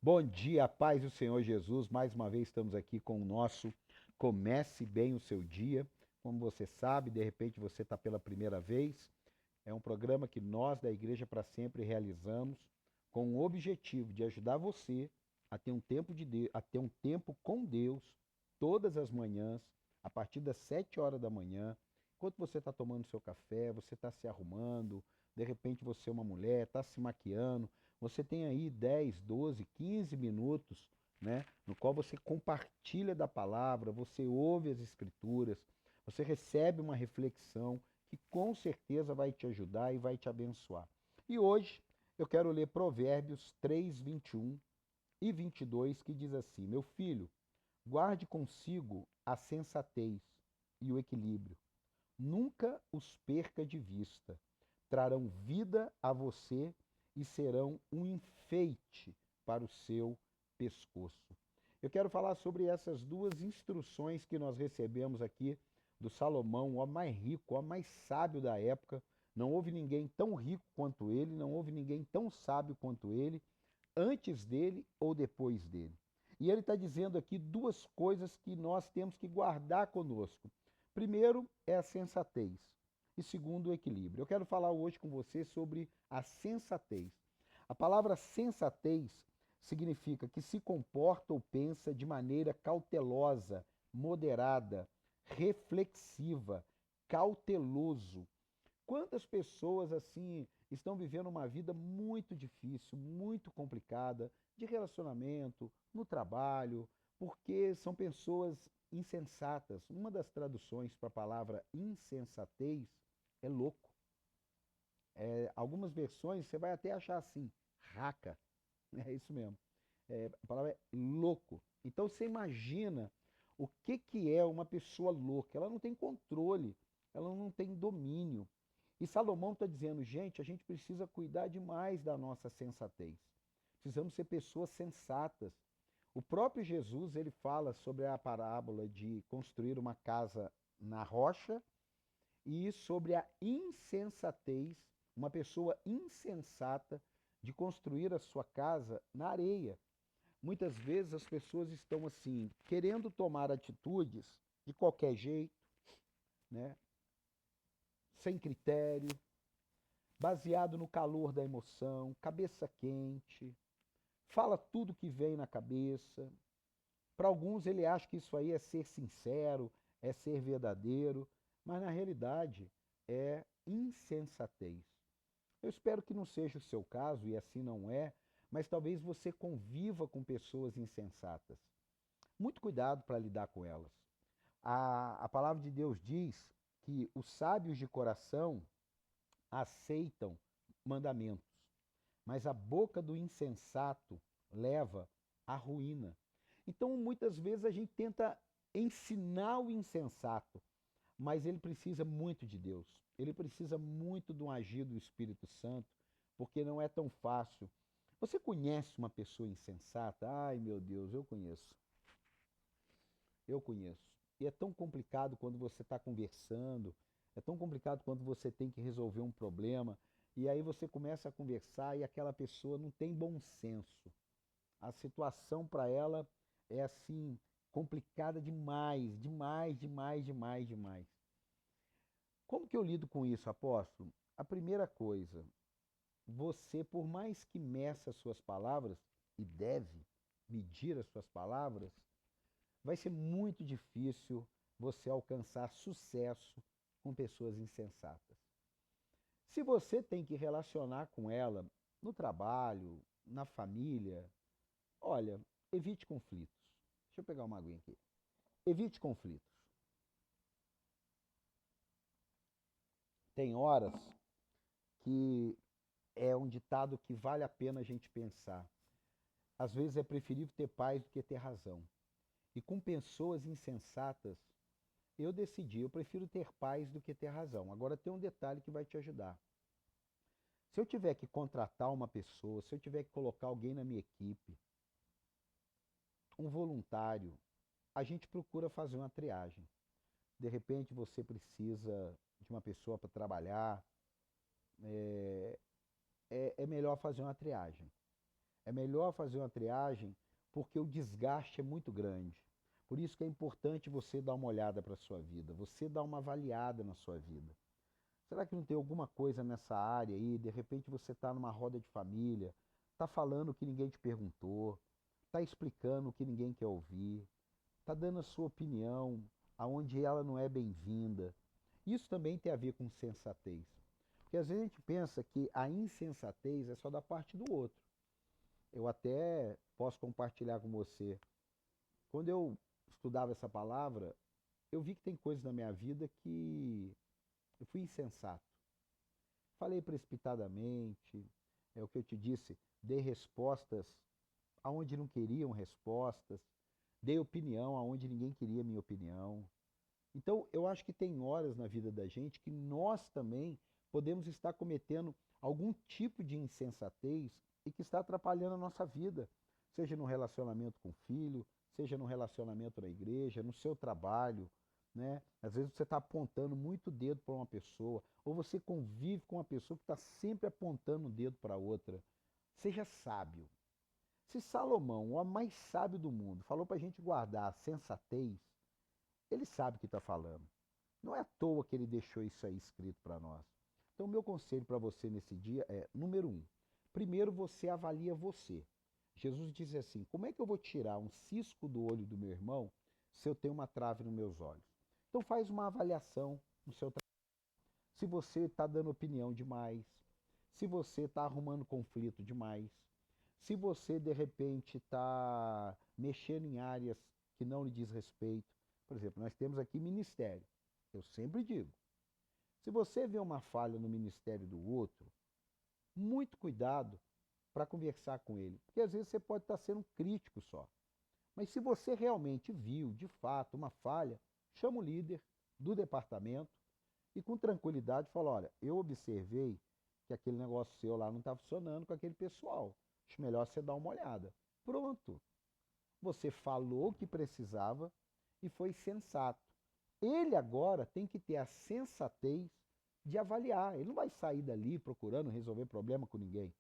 Bom dia, paz do Senhor Jesus. Mais uma vez estamos aqui com o nosso Comece Bem o Seu Dia. Como você sabe, de repente você está pela primeira vez. É um programa que nós da Igreja para Sempre realizamos com o objetivo de ajudar você a ter um tempo a ter um tempo com Deus todas as manhãs, a partir das 7 horas da manhã, enquanto você está tomando seu café, você está se arrumando, de repente você é uma mulher, está se maquiando, você tem aí 10, 12, 15 minutos, né, no qual você compartilha da palavra, você ouve as escrituras, você recebe uma reflexão que com certeza vai te ajudar e vai te abençoar. E hoje eu quero ler Provérbios 3, 21 e 22, que diz assim: Meu filho, guarde consigo a sensatez e o equilíbrio. Nunca os perca de vista. Trarão vida a você e serão um enfeite para o seu pescoço. Eu quero falar sobre essas duas instruções que nós recebemos aqui do Salomão, o homem mais rico, o homem mais sábio da época. Não houve ninguém tão rico quanto ele, não houve ninguém tão sábio quanto ele, antes dele ou depois dele. E ele está dizendo aqui duas coisas que nós temos que guardar conosco. Primeiro é a sensatez e segundo o equilíbrio. Eu quero falar hoje com você sobre a sensatez. A palavra sensatez significa que se comporta ou pensa de maneira cautelosa, moderada, reflexiva, cauteloso. Quantas pessoas assim estão vivendo uma vida muito difícil, muito complicada, de relacionamento, no trabalho, porque são pessoas insensatas. Uma das traduções para a palavra insensatez é louco. Algumas versões você vai até achar assim, raca. É isso mesmo. A palavra é louco. Então você imagina o que é uma pessoa louca. Ela não tem controle, ela não tem domínio. E Salomão está dizendo, gente, a gente precisa cuidar demais da nossa sensatez. Precisamos ser pessoas sensatas. O próprio Jesus, ele fala sobre a parábola de construir uma casa na rocha e sobre a insensatez, uma pessoa insensata de construir a sua casa na areia. Muitas vezes as pessoas estão assim, querendo tomar atitudes de qualquer jeito, né? Sem critério, baseado no calor da emoção, cabeça quente, fala tudo que vem na cabeça. Para alguns ele acha que isso aí é ser sincero, é ser verdadeiro, mas na realidade é insensatez. Eu espero que não seja o seu caso, e assim não é, mas talvez você conviva com pessoas insensatas. Muito cuidado para lidar com elas. A palavra de Deus diz que os sábios de coração aceitam mandamentos, mas a boca do insensato leva à ruína. Então, muitas vezes a gente tenta ensinar o insensato, mas ele precisa muito de Deus. Ele precisa muito do agir do Espírito Santo, porque não é tão fácil. Você conhece uma pessoa insensata? Ai, meu Deus, eu conheço. Eu conheço. E é tão complicado quando você está conversando, é tão complicado quando você tem que resolver um problema, e aí você começa a conversar e aquela pessoa não tem bom senso. A situação para ela é assim, complicada demais, demais, demais, demais, demais. Como que eu lido com isso, apóstolo? A primeira coisa, você, por mais que meça as suas palavras, e deve medir as suas palavras, vai ser muito difícil você alcançar sucesso com pessoas insensatas. Se você tem que relacionar com ela no trabalho, na família, olha, evite conflitos. Deixa eu pegar uma aguinha aqui. Evite conflitos. Tem horas que é um ditado que vale a pena a gente pensar. Às vezes é preferível ter paz do que ter razão. E com pessoas insensatas, eu decidi, eu prefiro ter paz do que ter razão. Agora tem um detalhe que vai te ajudar. Se eu tiver que contratar uma pessoa, se eu tiver que colocar alguém na minha equipe, um voluntário, a gente procura fazer uma triagem. De repente você precisa de uma pessoa para trabalhar, é melhor fazer uma triagem. É melhor fazer uma triagem porque o desgaste é muito grande. Por isso que é importante você dar uma olhada para a sua vida, você dar uma avaliada na sua vida. Será que não tem alguma coisa nessa área aí? De repente você está numa roda de família, está falando o que ninguém te perguntou, está explicando o que ninguém quer ouvir, está dando a sua opinião aonde ela não é bem-vinda. Isso também tem a ver com sensatez. Porque às vezes a gente pensa que a insensatez é só da parte do outro. Eu até posso compartilhar com você. Quando eu estudava essa palavra, eu vi que tem coisas na minha vida que eu fui insensato. Falei precipitadamente, é o que eu te disse, dei respostas aonde não queriam respostas, dei opinião aonde ninguém queria minha opinião. Então, eu acho que tem horas na vida da gente que nós também podemos estar cometendo algum tipo de insensatez e que está atrapalhando a nossa vida, seja no relacionamento com o filho, seja no relacionamento na igreja, no seu trabalho, né? Às vezes você está apontando muito o dedo para uma pessoa, ou você convive com uma pessoa que está sempre apontando o dedo para outra. Seja sábio. Se Salomão, o homem mais sábio do mundo, falou para a gente guardar a sensatez, ele sabe o que está falando. Não é à toa que ele deixou isso aí escrito para nós. Então, o meu conselho para você nesse dia é, número um, primeiro você avalia você. Jesus diz assim, como é que eu vou tirar um cisco do olho do meu irmão se eu tenho uma trave nos meus olhos? Então faz uma avaliação no seu trabalho. Se você está dando opinião demais, se você está arrumando conflito demais, se você de repente está mexendo em áreas que não lhe diz respeito. Por exemplo, nós temos aqui ministério. Eu sempre digo, se você vê uma falha no ministério do outro, muito cuidado para conversar com ele, porque às vezes você pode estar sendo um crítico só. Mas se você realmente viu, de fato, uma falha, chama o líder do departamento e com tranquilidade fala, olha, eu observei que aquele negócio seu lá não está funcionando com aquele pessoal. Acho melhor você dar uma olhada. Pronto. Você falou o que precisava e foi sensato. Ele agora tem que ter a sensatez de avaliar. Ele não vai sair dali procurando resolver problema com ninguém,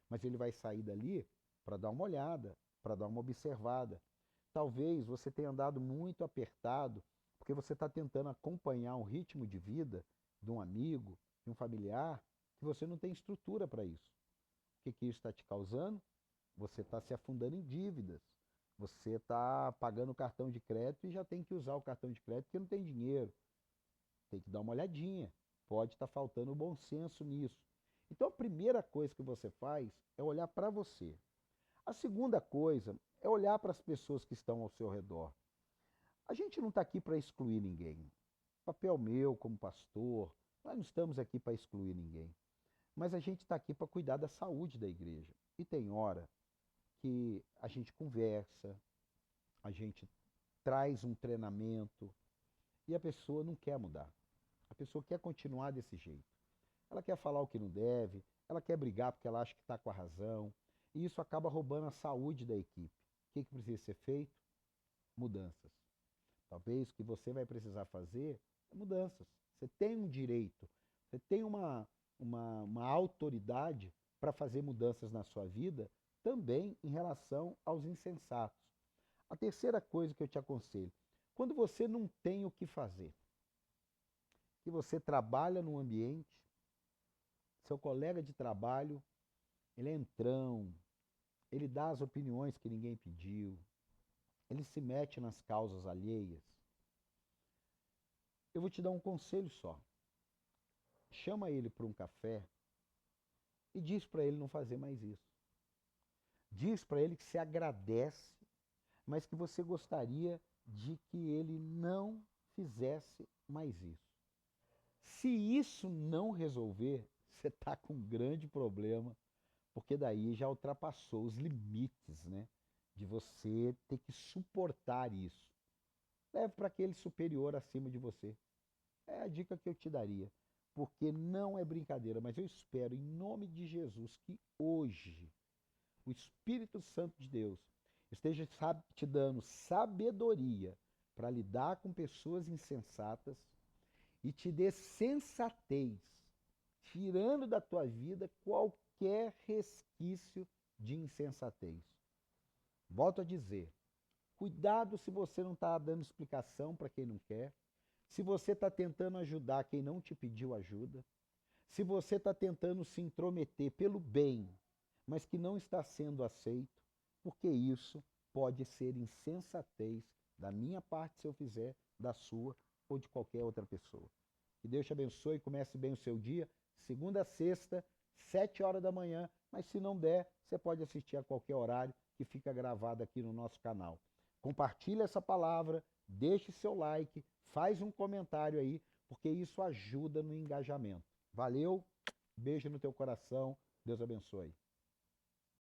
mas ele vai sair dali para dar uma olhada, para dar uma observada. Talvez você tenha andado muito apertado porque você está tentando acompanhar um ritmo de vida de um amigo, de um familiar, que você não tem estrutura para isso. O que isso está te causando? Você está se afundando em dívidas. Você está pagando o cartão de crédito e já tem que usar o cartão de crédito porque não tem dinheiro. Tem que dar uma olhadinha. Pode estar faltando o bom senso nisso. Então a primeira coisa que você faz é olhar para você. A segunda coisa é olhar para as pessoas que estão ao seu redor. A gente não está aqui para excluir ninguém. Papel meu como pastor, nós não estamos aqui para excluir ninguém. Mas a gente está aqui para cuidar da saúde da igreja. E tem hora que a gente conversa, a gente traz um treinamento e a pessoa não quer mudar. A pessoa quer continuar desse jeito. Ela quer falar o que não deve, ela quer brigar porque ela acha que está com a razão. E isso acaba roubando a saúde da equipe. O que precisa ser feito? Mudanças. Talvez o que você vai precisar fazer é mudanças. Você tem um direito, você tem uma autoridade para fazer mudanças na sua vida, também em relação aos insensatos. A terceira coisa que eu te aconselho, quando você não tem o que fazer, que você trabalha num ambiente, seu colega de trabalho, ele é entrão, ele dá as opiniões que ninguém pediu, ele se mete nas causas alheias. Eu vou te dar um conselho só. Chama ele para um café e diz para ele não fazer mais isso. Diz para ele que se agradece, mas que você gostaria de que ele não fizesse mais isso. Se isso não resolver, você está com um grande problema, porque daí já ultrapassou os limites, né, de você ter que suportar isso. Leve para aquele superior acima de você. É a dica que eu te daria. Porque não é brincadeira, mas eu espero, em nome de Jesus, que hoje o Espírito Santo de Deus esteja te dando sabedoria para lidar com pessoas insensatas e te dê sensatez, tirando da tua vida qualquer resquício de insensatez. Volto a dizer, cuidado se você não está dando explicação para quem não quer, se você está tentando ajudar quem não te pediu ajuda, se você está tentando se intrometer pelo bem, mas que não está sendo aceito, porque isso pode ser insensatez da minha parte se eu fizer, da sua ou de qualquer outra pessoa. Que Deus te abençoe, comece bem o seu dia, segunda a sexta, 7 horas da manhã, mas se não der, você pode assistir a qualquer horário que fica gravado aqui no nosso canal. Compartilhe essa palavra, deixe seu like, faz um comentário aí, porque isso ajuda no engajamento. Valeu, beijo no teu coração, Deus abençoe.